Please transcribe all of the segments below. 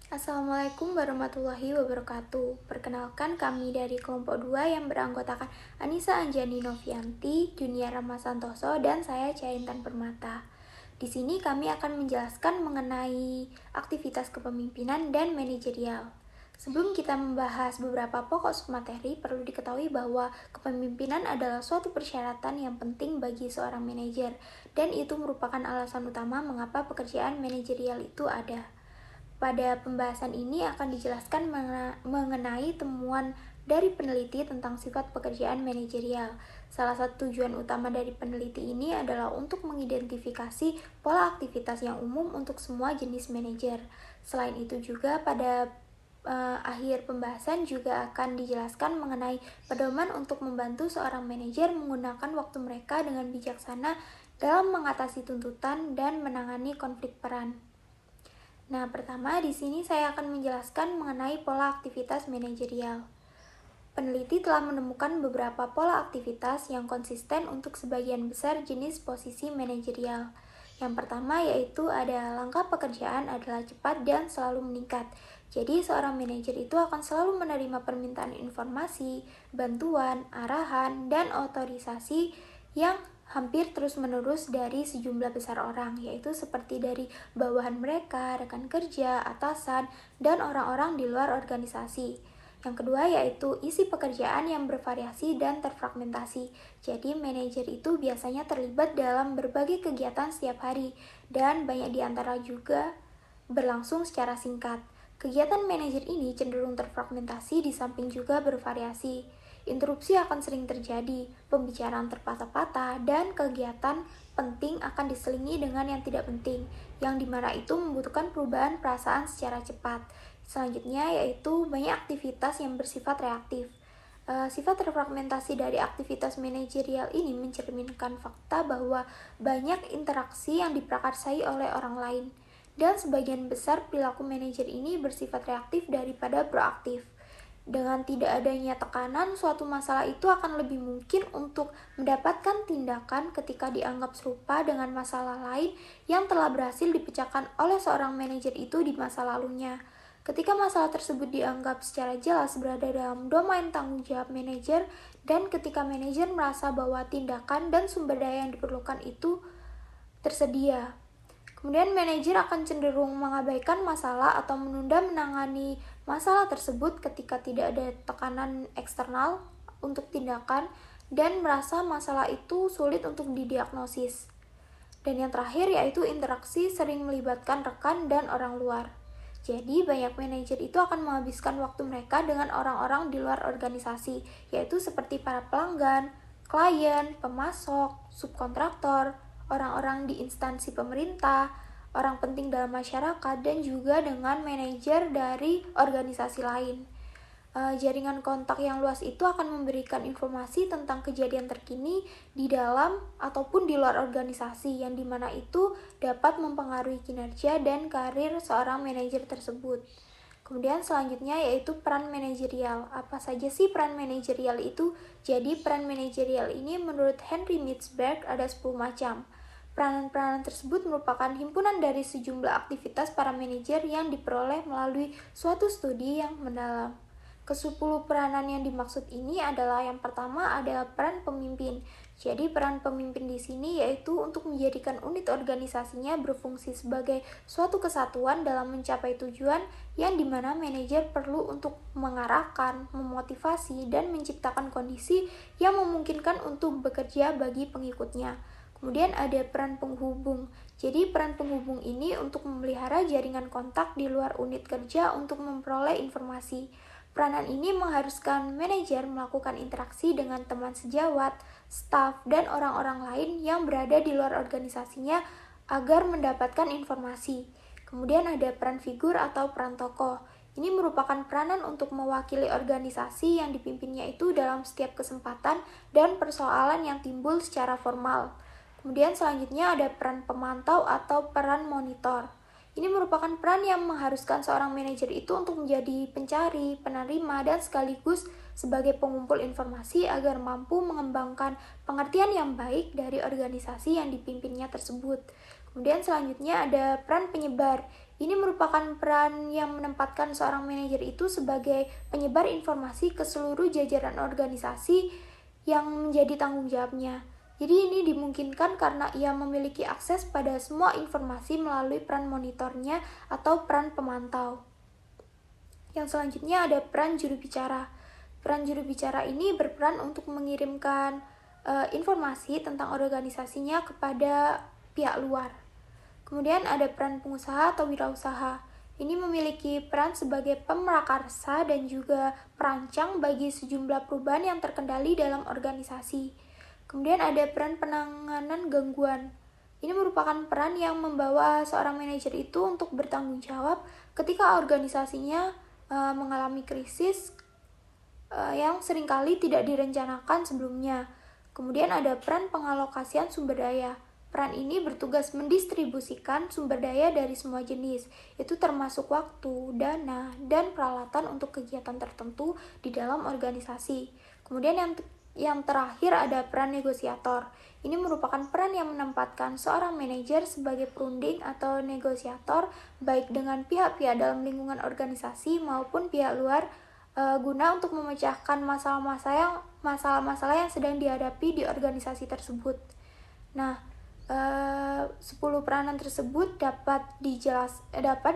Assalamualaikum warahmatullahi wabarakatuh. Perkenalkan kami dari kelompok 2 yang beranggotakan Anissa Anjani Novianti, Junia Rama Santoso, dan saya Carintan Permata. Di sini kami akan menjelaskan mengenai aktivitas kepemimpinan dan manajerial. Sebelum kita membahas beberapa pokok materi, perlu diketahui bahwa kepemimpinan adalah suatu persyaratan yang penting bagi seorang manajer, dan itu merupakan alasan utama mengapa pekerjaan manajerial itu ada. Pada pembahasan ini akan dijelaskan mengenai temuan dari peneliti tentang sifat pekerjaan manajerial. Salah satu tujuan utama dari peneliti ini adalah untuk mengidentifikasi pola aktivitas yang umum untuk semua jenis manajer. Selain itu juga pada akhir pembahasan juga akan dijelaskan mengenai pedoman untuk membantu seorang manajer menggunakan waktu mereka dengan bijaksana dalam mengatasi tuntutan dan menangani konflik peran. Nah, pertama di sini saya akan menjelaskan mengenai pola aktivitas manajerial. Peneliti telah menemukan beberapa pola aktivitas yang konsisten untuk sebagian besar jenis posisi manajerial. Yang pertama yaitu ada langkah pekerjaan adalah cepat dan selalu meningkat. Jadi seorang manajer itu akan selalu menerima permintaan informasi, bantuan, arahan, dan otorisasi yang hampir terus-menerus dari sejumlah besar orang, yaitu seperti dari bawahan mereka, rekan kerja, atasan, dan orang-orang di luar organisasi. Yang kedua yaitu isi pekerjaan yang bervariasi dan terfragmentasi. Jadi manajer itu biasanya terlibat dalam berbagai kegiatan setiap hari dan banyak di antara juga berlangsung secara singkat. Kegiatan manajer ini cenderung terfragmentasi di samping juga bervariasi. Interupsi akan sering terjadi, pembicaraan terpatah-patah, dan kegiatan penting akan diselingi dengan yang tidak penting, yang dimana itu membutuhkan perubahan perasaan secara cepat. Selanjutnya yaitu banyak aktivitas yang bersifat reaktif. Sifat terfragmentasi dari aktivitas manajerial ini mencerminkan fakta bahwa banyak interaksi yang diprakarsai oleh orang lain, dan sebagian besar perilaku manajer ini bersifat reaktif daripada proaktif. Dengan tidak adanya tekanan, suatu masalah itu akan lebih mungkin untuk mendapatkan tindakan ketika dianggap serupa dengan masalah lain yang telah berhasil dipecahkan oleh seorang manajer itu di masa lalunya. Ketika masalah tersebut dianggap secara jelas berada dalam domain tanggung jawab manajer, dan ketika manajer merasa bahwa tindakan dan sumber daya yang diperlukan itu tersedia. Kemudian manajer akan cenderung mengabaikan masalah atau menunda menangani masalah tersebut ketika tidak ada tekanan eksternal untuk tindakan dan merasa masalah itu sulit untuk didiagnosis. Dan yang terakhir yaitu interaksi sering melibatkan rekan dan orang luar. Jadi banyak manajer itu akan menghabiskan waktu mereka dengan orang-orang di luar organisasi, yaitu seperti para pelanggan, klien, pemasok, subkontraktor, orang-orang di instansi pemerintah, orang penting dalam masyarakat, dan juga dengan manajer dari organisasi lain. Jaringan kontak yang luas itu akan memberikan informasi tentang kejadian terkini di dalam ataupun di luar organisasi, yang dimana itu dapat mempengaruhi kinerja dan karir seorang manajer tersebut. Kemudian selanjutnya yaitu peran manajerial. Apa saja sih peran manajerial itu? Jadi peran manajerial ini menurut Henry Mitzberg ada 10 macam. Peranan-peranan tersebut merupakan himpunan dari sejumlah aktivitas para manajer yang diperoleh melalui suatu studi yang mendalam. Ke-10 peranan yang dimaksud ini adalah yang pertama ada peran pemimpin. Jadi peran pemimpin di sini yaitu untuk menjadikan unit organisasinya berfungsi sebagai suatu kesatuan dalam mencapai tujuan, yang dimana manajer perlu untuk mengarahkan, memotivasi, dan menciptakan kondisi yang memungkinkan untuk bekerja bagi pengikutnya. Kemudian ada peran penghubung. Jadi peran penghubung ini untuk memelihara jaringan kontak di luar unit kerja untuk memperoleh informasi. Peranan ini mengharuskan manajer melakukan interaksi dengan teman sejawat, staf, dan orang-orang lain yang berada di luar organisasinya agar mendapatkan informasi. Kemudian ada peran figur atau peran tokoh. Ini merupakan peranan untuk mewakili organisasi yang dipimpinnya itu dalam setiap kesempatan dan persoalan yang timbul secara formal. Kemudian selanjutnya ada peran pemantau atau peran monitor. Ini merupakan peran yang mengharuskan seorang manajer itu untuk menjadi pencari, penerima, dan sekaligus sebagai pengumpul informasi agar mampu mengembangkan pengertian yang baik dari organisasi yang dipimpinnya tersebut. Kemudian selanjutnya ada peran penyebar. Ini merupakan peran yang menempatkan seorang manajer itu sebagai penyebar informasi ke seluruh jajaran organisasi yang menjadi tanggung jawabnya. Jadi ini dimungkinkan karena ia memiliki akses pada semua informasi melalui peran monitornya atau peran pemantau. Yang selanjutnya ada peran juru bicara. Peran juru bicara ini berperan untuk mengirimkan informasi tentang organisasinya kepada pihak luar. Kemudian ada peran pengusaha atau wirausaha. Ini memiliki peran sebagai pemrakarsa dan juga perancang bagi sejumlah perubahan yang terkendali dalam organisasi. Kemudian ada peran penanganan gangguan. Ini merupakan peran yang membawa seorang manajer itu untuk bertanggung jawab ketika organisasinya mengalami krisis yang seringkali tidak direncanakan sebelumnya. Kemudian ada peran pengalokasian sumber daya. Peran ini bertugas mendistribusikan sumber daya dari semua jenis, itu termasuk waktu, dana, dan peralatan untuk kegiatan tertentu di dalam organisasi. Kemudian yang terakhir ada peran negosiator. Ini merupakan peran yang menempatkan seorang manajer sebagai perunding atau negosiator baik dengan pihak-pihak dalam lingkungan organisasi maupun pihak luar guna untuk memecahkan masalah-masalah yang sedang dihadapi di organisasi tersebut. Nah, 10 peranan tersebut dapat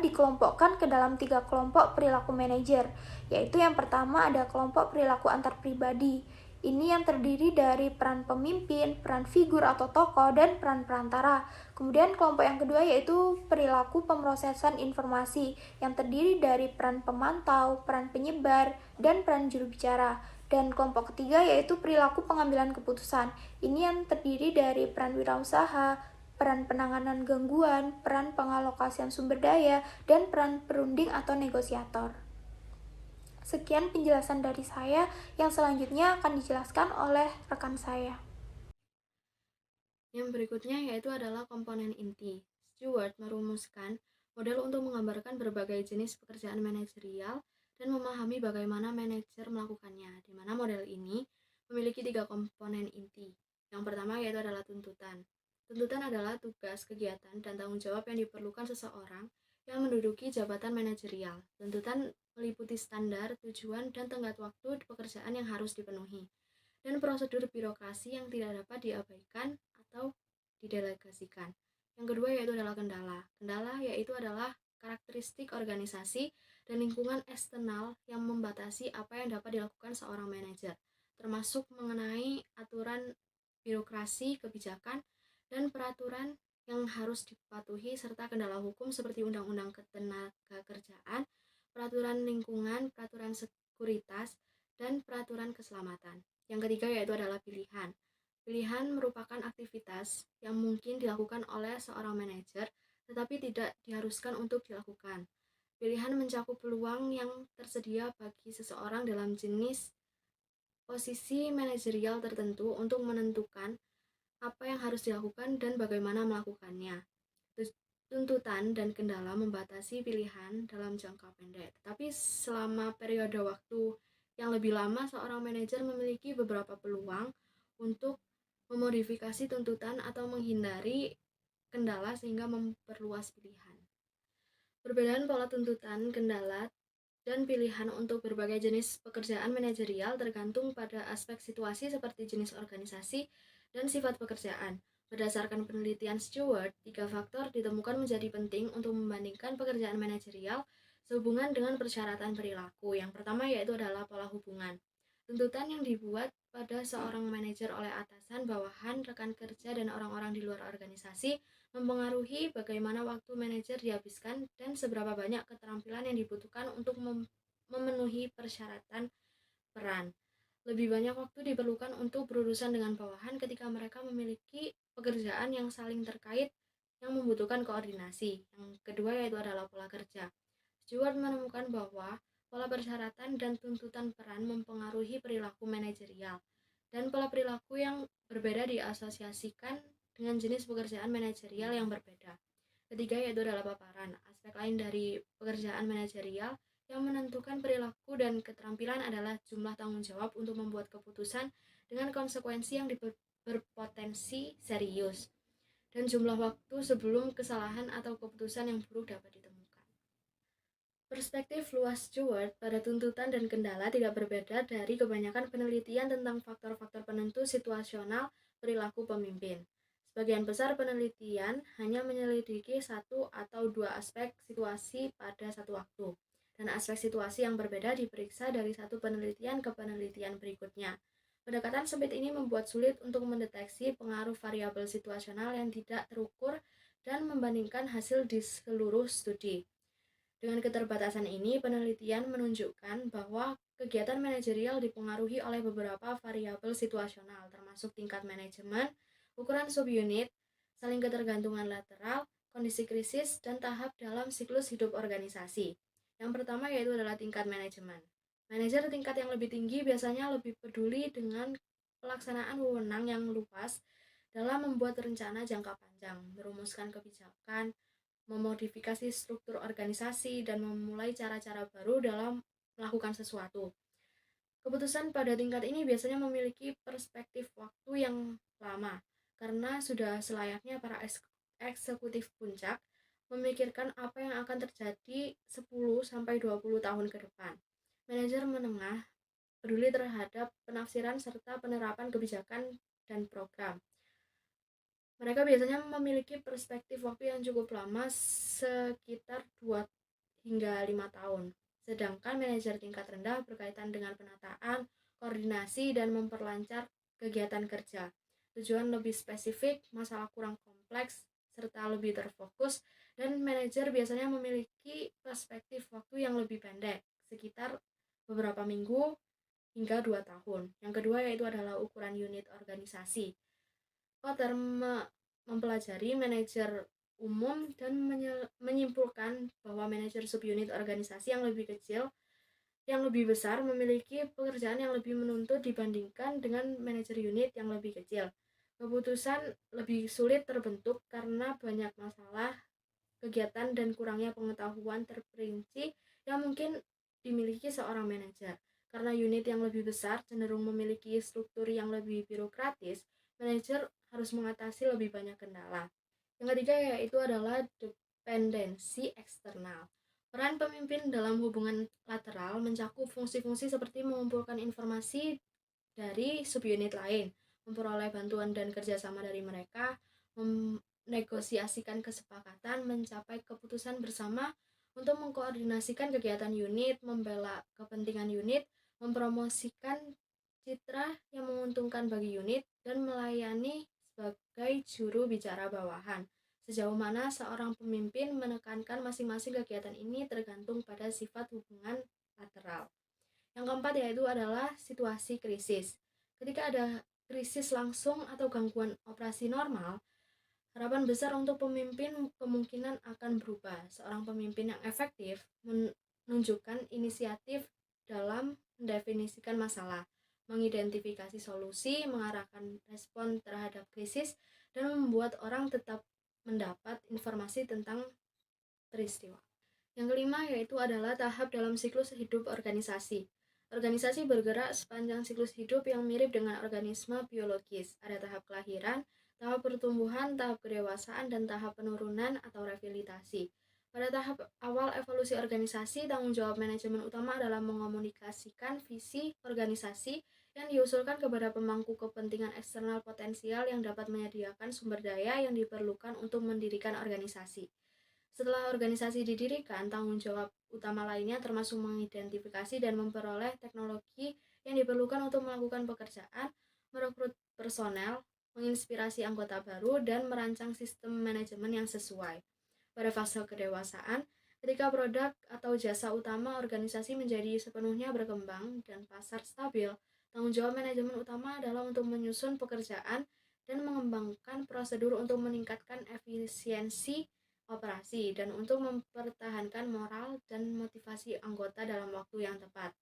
dikelompokkan ke dalam 3 kelompok perilaku manajer, yaitu yang pertama ada kelompok perilaku antar pribadi. Ini yang terdiri dari peran pemimpin, peran figur atau tokoh, dan peran perantara. Kemudian kelompok yang kedua yaitu perilaku pemrosesan informasi, yang terdiri dari peran pemantau, peran penyebar, dan peran juru bicara. Dan kelompok ketiga yaitu perilaku pengambilan keputusan. Ini yang terdiri dari peran wirausaha, peran penanganan gangguan, peran pengalokasian sumber daya, dan peran perunding atau negosiator. Sekian penjelasan dari saya, yang selanjutnya akan dijelaskan oleh rekan saya. Yang berikutnya yaitu adalah komponen inti. Stewart merumuskan model untuk menggambarkan berbagai jenis pekerjaan manajerial dan memahami bagaimana manajer melakukannya, di mana model ini memiliki 3 komponen inti. Yang pertama yaitu adalah tuntutan. Tuntutan adalah tugas, kegiatan, dan tanggung jawab yang diperlukan seseorang yang menduduki jabatan manajerial. Tuntutan meliputi standar, tujuan, dan tenggat waktu pekerjaan yang harus dipenuhi, dan prosedur birokrasi yang tidak dapat diabaikan atau didelegasikan. Yang kedua yaitu adalah kendala. Kendala yaitu adalah karakteristik organisasi dan lingkungan eksternal yang membatasi apa yang dapat dilakukan seorang manajer, termasuk mengenai aturan birokrasi, kebijakan, dan peraturan yang harus dipatuhi, serta kendala hukum seperti undang-undang ketenagakerjaan, peraturan lingkungan, peraturan sekuritas, dan peraturan keselamatan. Yang ketiga yaitu adalah pilihan. Pilihan merupakan aktivitas yang mungkin dilakukan oleh seorang manajer, tetapi tidak diharuskan untuk dilakukan. Pilihan mencakup peluang yang tersedia bagi seseorang dalam jenis posisi manajerial tertentu untuk menentukan apa yang harus dilakukan dan bagaimana melakukannya. Tuntutan dan kendala membatasi pilihan dalam jangka pendek, tetapi selama periode waktu yang lebih lama, seorang manajer memiliki beberapa peluang untuk memodifikasi tuntutan atau menghindari kendala sehingga memperluas pilihan. Perbedaan pola tuntutan, kendala, dan pilihan untuk berbagai jenis pekerjaan manajerial tergantung pada aspek situasi seperti jenis organisasi dan sifat pekerjaan. Berdasarkan penelitian Stewart, 3 faktor ditemukan menjadi penting untuk membandingkan pekerjaan manajerial sehubungan dengan persyaratan perilaku. Yang pertama yaitu adalah pola hubungan. Tuntutan yang dibuat pada seorang manajer oleh atasan, bawahan, rekan kerja, dan orang-orang di luar organisasi mempengaruhi bagaimana waktu manajer dihabiskan dan seberapa banyak keterampilan yang dibutuhkan untuk memenuhi persyaratan peran. Lebih banyak waktu diperlukan untuk berurusan dengan bawahan ketika mereka memiliki pekerjaan yang saling terkait yang membutuhkan koordinasi. Yang kedua yaitu adalah pola kerja. Stewart menemukan bahwa pola persyaratan dan tuntutan peran mempengaruhi perilaku manajerial, dan pola perilaku yang berbeda diasosiasikan dengan jenis pekerjaan manajerial yang berbeda. Ketiga yaitu adalah paparan. Aspek lain dari pekerjaan manajerial yang menentukan perilaku dan keterampilan adalah jumlah tanggung jawab untuk membuat keputusan dengan konsekuensi yang berpotensi serius, dan jumlah waktu sebelum kesalahan atau keputusan yang buruk dapat ditemukan. Perspektif luas Stewart pada tuntutan dan kendala tidak berbeda dari kebanyakan penelitian tentang faktor-faktor penentu situasional perilaku pemimpin. Sebagian besar penelitian hanya menyelidiki satu atau dua aspek situasi pada satu waktu, dan aspek situasi yang berbeda diperiksa dari satu penelitian ke penelitian berikutnya. Pendekatan sempit ini membuat sulit untuk mendeteksi pengaruh variabel situasional yang tidak terukur dan membandingkan hasil di seluruh studi. Dengan keterbatasan ini, penelitian menunjukkan bahwa kegiatan manajerial dipengaruhi oleh beberapa variabel situasional, termasuk tingkat manajemen, ukuran subunit, saling ketergantungan lateral, kondisi krisis, dan tahap dalam siklus hidup organisasi. Yang pertama yaitu adalah tingkat manajemen. Manajer tingkat yang lebih tinggi biasanya lebih peduli dengan pelaksanaan wewenang yang luas dalam membuat rencana jangka panjang, merumuskan kebijakan, memodifikasi struktur organisasi, dan memulai cara-cara baru dalam melakukan sesuatu. Keputusan pada tingkat ini biasanya memiliki perspektif waktu yang lama, karena sudah selayaknya para eksekutif puncak memikirkan apa yang akan terjadi 10-20 tahun ke depan. Manajer menengah peduli terhadap penafsiran serta penerapan kebijakan dan program. Mereka biasanya memiliki perspektif waktu yang cukup lama, sekitar 2 hingga 5 tahun. Sedangkan manajer tingkat rendah berkaitan dengan penataan, koordinasi, dan memperlancar kegiatan kerja. Tujuan lebih spesifik, masalah kurang kompleks, serta lebih terfokus, dan manajer biasanya memiliki perspektif waktu yang lebih pendek, sekitar beberapa minggu hingga 2 tahun. Yang kedua yaitu adalah ukuran unit organisasi. Potter mempelajari manajer umum dan menyimpulkan bahwa manajer subunit organisasi yang lebih kecil, yang lebih besar memiliki pekerjaan yang lebih menuntut dibandingkan dengan manajer unit yang lebih kecil. Keputusan lebih sulit terbentuk karena banyak masalah kegiatan dan kurangnya pengetahuan terperinci yang mungkin dimiliki seorang manajer. Karena unit yang lebih besar cenderung memiliki struktur yang lebih birokratis, manajer harus mengatasi lebih banyak kendala. Yang ketiga yaitu adalah dependensi eksternal. Peran pemimpin dalam hubungan lateral mencakup fungsi-fungsi seperti mengumpulkan informasi dari subunit lain, memperoleh bantuan dan kerjasama dari mereka, menegosiasikan kesepakatan, mencapai keputusan bersama untuk mengkoordinasikan kegiatan unit, membela kepentingan unit, mempromosikan citra yang menguntungkan bagi unit, dan melayani sebagai juru bicara bawahan. Sejauh mana seorang pemimpin menekankan masing-masing kegiatan ini tergantung pada sifat hubungan lateral. Yang keempat yaitu adalah situasi krisis. Ketika ada krisis langsung atau gangguan operasi normal, harapan besar untuk pemimpin kemungkinan akan berubah. Seorang pemimpin yang efektif menunjukkan inisiatif dalam mendefinisikan masalah, mengidentifikasi solusi, mengarahkan respon terhadap krisis, dan membuat orang tetap mendapat informasi tentang peristiwa. Yang kelima yaitu adalah tahap dalam siklus hidup organisasi. Organisasi bergerak sepanjang siklus hidup yang mirip dengan organisme biologis. Ada tahap kelahiran, tahap pertumbuhan, tahap kedewasaan, dan tahap penurunan atau rehabilitasi. Pada tahap awal evolusi organisasi, tanggung jawab manajemen utama adalah mengomunikasikan visi organisasi yang diusulkan kepada pemangku kepentingan eksternal potensial yang dapat menyediakan sumber daya yang diperlukan untuk mendirikan organisasi. Setelah organisasi didirikan, tanggung jawab utama lainnya termasuk mengidentifikasi dan memperoleh teknologi yang diperlukan untuk melakukan pekerjaan, merekrut personel, menginspirasi anggota baru, dan merancang sistem manajemen yang sesuai. Pada fase kedewasaan, ketika produk atau jasa utama organisasi menjadi sepenuhnya berkembang dan pasar stabil, tanggung jawab manajemen utama adalah untuk menyusun pekerjaan dan mengembangkan prosedur untuk meningkatkan efisiensi operasi dan untuk mempertahankan moral dan motivasi anggota dalam waktu yang tepat.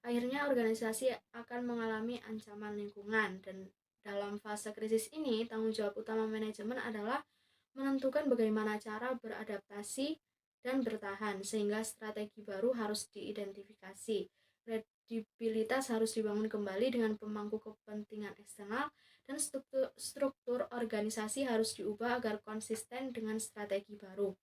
Akhirnya organisasi akan mengalami ancaman lingkungan, dan dalam fase krisis ini tanggung jawab utama manajemen adalah menentukan bagaimana cara beradaptasi dan bertahan, sehingga strategi baru harus diidentifikasi. Kredibilitas harus dibangun kembali dengan pemangku kepentingan eksternal, dan struktur organisasi harus diubah agar konsisten dengan strategi baru.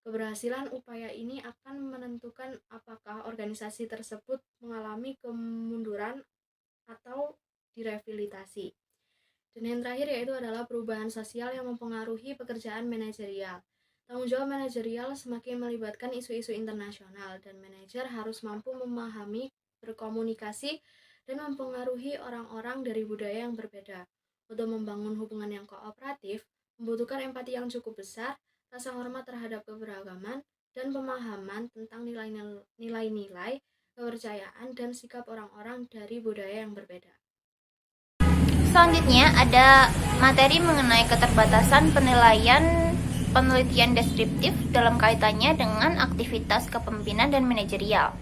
Keberhasilan upaya ini akan menentukan apakah organisasi tersebut mengalami kemunduran atau direhabilitasi. Dan yang terakhir yaitu adalah perubahan sosial yang mempengaruhi pekerjaan manajerial. Tanggung jawab manajerial semakin melibatkan isu-isu internasional dan manajer harus mampu memahami, berkomunikasi, dan mempengaruhi orang-orang dari budaya yang berbeda. Untuk membangun hubungan yang kooperatif, membutuhkan empati yang cukup besar, rasa hormat terhadap keberagaman, dan pemahaman tentang nilai-nilai, kepercayaan, dan sikap orang-orang dari budaya yang berbeda. Selanjutnya ada materi mengenai keterbatasan penelitian deskriptif dalam kaitannya dengan aktivitas kepemimpinan dan manajerial.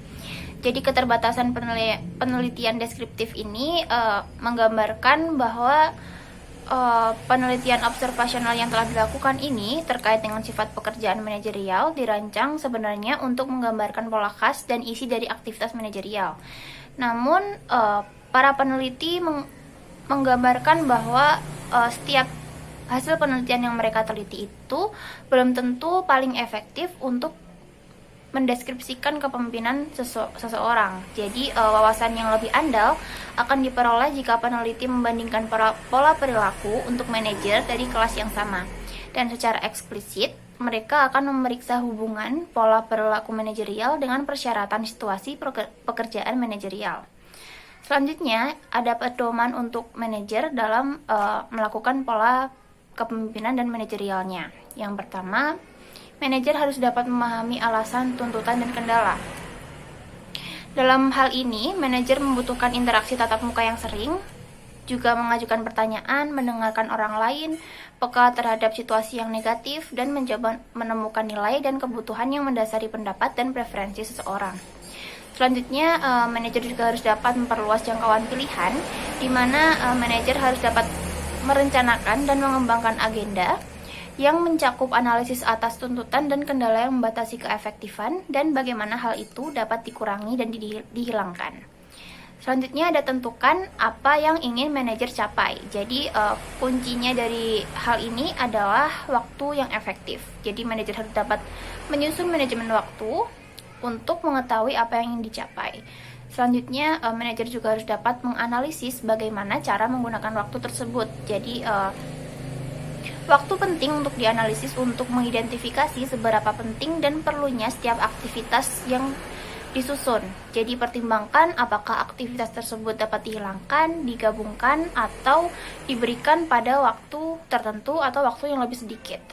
Jadi keterbatasan penelitian deskriptif ini menggambarkan bahwa penelitian observasional yang telah dilakukan ini terkait dengan sifat pekerjaan manajerial dirancang sebenarnya untuk menggambarkan pola khas dan isi dari aktivitas manajerial. Namun para peneliti menggambarkan bahwa setiap hasil penelitian yang mereka teliti itu belum tentu paling efektif untuk mendeskripsikan kepemimpinan seseorang. Jadi wawasan yang lebih andal akan diperoleh jika peneliti membandingkan pola perilaku untuk manajer dari kelas yang sama. Dan secara eksplisit, mereka akan memeriksa hubungan pola perilaku manajerial dengan persyaratan situasi pekerjaan manajerial. Selanjutnya, ada pedoman untuk manajer dalam melakukan pola kepemimpinan dan manajerialnya. Yang pertama, manajer harus dapat memahami alasan, tuntutan, dan kendala. Dalam hal ini, manajer membutuhkan interaksi tatap muka yang sering, juga mengajukan pertanyaan, mendengarkan orang lain, peka terhadap situasi yang negatif, dan mencoba menemukan nilai dan kebutuhan yang mendasari pendapat dan preferensi seseorang. Selanjutnya, manajer juga harus dapat memperluas jangkauan pilihan, di mana manajer harus dapat merencanakan dan mengembangkan agenda yang mencakup analisis atas tuntutan dan kendala yang membatasi keefektifan dan bagaimana hal itu dapat dikurangi dan dihilangkan. Selanjutnya ada tentukan apa yang ingin manajer capai. Jadi kuncinya dari hal ini adalah waktu yang efektif. Jadi manajer harus dapat menyusun manajemen waktu untuk mengetahui apa yang ingin dicapai. Selanjutnya manajer juga harus dapat menganalisis bagaimana cara menggunakan waktu tersebut. Jadi waktu penting untuk dianalisis untuk mengidentifikasi seberapa penting dan perlunya setiap aktivitas yang disusun. Jadi pertimbangkan apakah aktivitas tersebut dapat dihilangkan, digabungkan, atau diberikan pada waktu tertentu atau waktu yang lebih sedikit.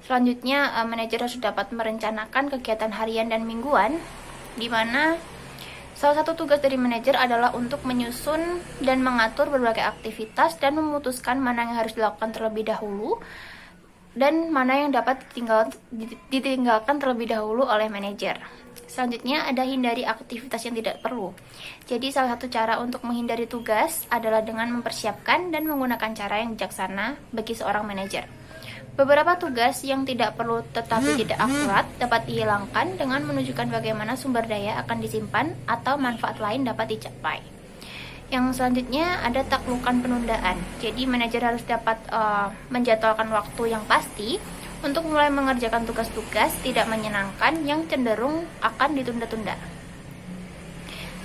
Selanjutnya, manajer harus dapat merencanakan kegiatan harian dan mingguan, di mana salah satu tugas dari manajer adalah untuk menyusun dan mengatur berbagai aktivitas dan memutuskan mana yang harus dilakukan terlebih dahulu dan mana yang dapat ditinggalkan terlebih dahulu oleh manajer. Selanjutnya ada hindari aktivitas yang tidak perlu. Jadi salah satu cara untuk menghindari tugas adalah dengan mempersiapkan dan menggunakan cara yang bijaksana bagi seorang manajer. Beberapa tugas yang tidak perlu tetapi tidak akurat dapat dihilangkan dengan menunjukkan bagaimana sumber daya akan disimpan atau manfaat lain dapat dicapai. Yang selanjutnya ada taklukan penundaan. Jadi manajer harus dapat menjadwalkan waktu yang pasti untuk mulai mengerjakan tugas-tugas tidak menyenangkan yang cenderung akan ditunda-tunda.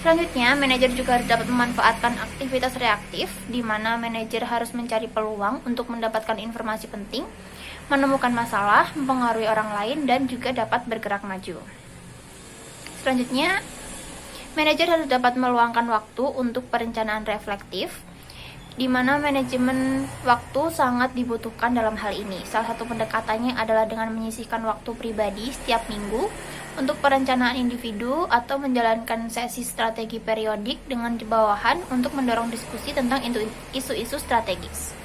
Selanjutnya, manajer juga harus dapat memanfaatkan aktivitas reaktif, di mana manajer harus mencari peluang untuk mendapatkan informasi penting, menemukan masalah, mempengaruhi orang lain, dan juga dapat bergerak maju. Selanjutnya, manajer harus dapat meluangkan waktu untuk perencanaan reflektif, di mana manajemen waktu sangat dibutuhkan dalam hal ini. Salah satu pendekatannya adalah dengan menyisihkan waktu pribadi setiap minggu untuk perencanaan individu atau menjalankan sesi strategi periodik dengan bawahan untuk mendorong diskusi tentang isu-isu strategis.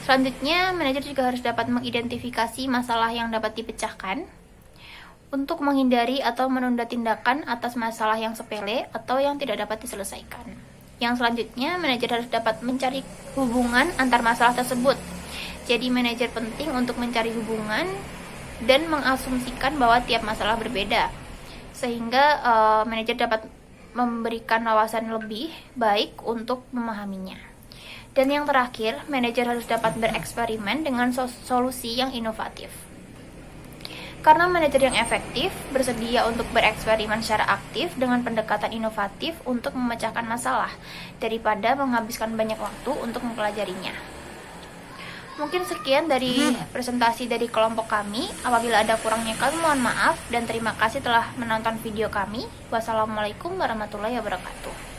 Selanjutnya, manajer juga harus dapat mengidentifikasi masalah yang dapat dipecahkan untuk menghindari atau menunda tindakan atas masalah yang sepele atau yang tidak dapat diselesaikan. Yang selanjutnya, manajer harus dapat mencari hubungan antar masalah tersebut. Jadi, manajer penting untuk mencari hubungan dan mengasumsikan bahwa tiap masalah berbeda, sehingga manajer dapat memberikan wawasan lebih baik untuk memahaminya. Dan yang terakhir, manajer harus dapat bereksperimen dengan solusi yang inovatif. Karena manajer yang efektif bersedia untuk bereksperimen secara aktif dengan pendekatan inovatif untuk memecahkan masalah daripada menghabiskan banyak waktu untuk mempelajarinya. Mungkin sekian dari presentasi dari kelompok kami. Apabila ada kurangnya kami mohon maaf dan terima kasih telah menonton video kami. Wassalamualaikum warahmatullahi wabarakatuh.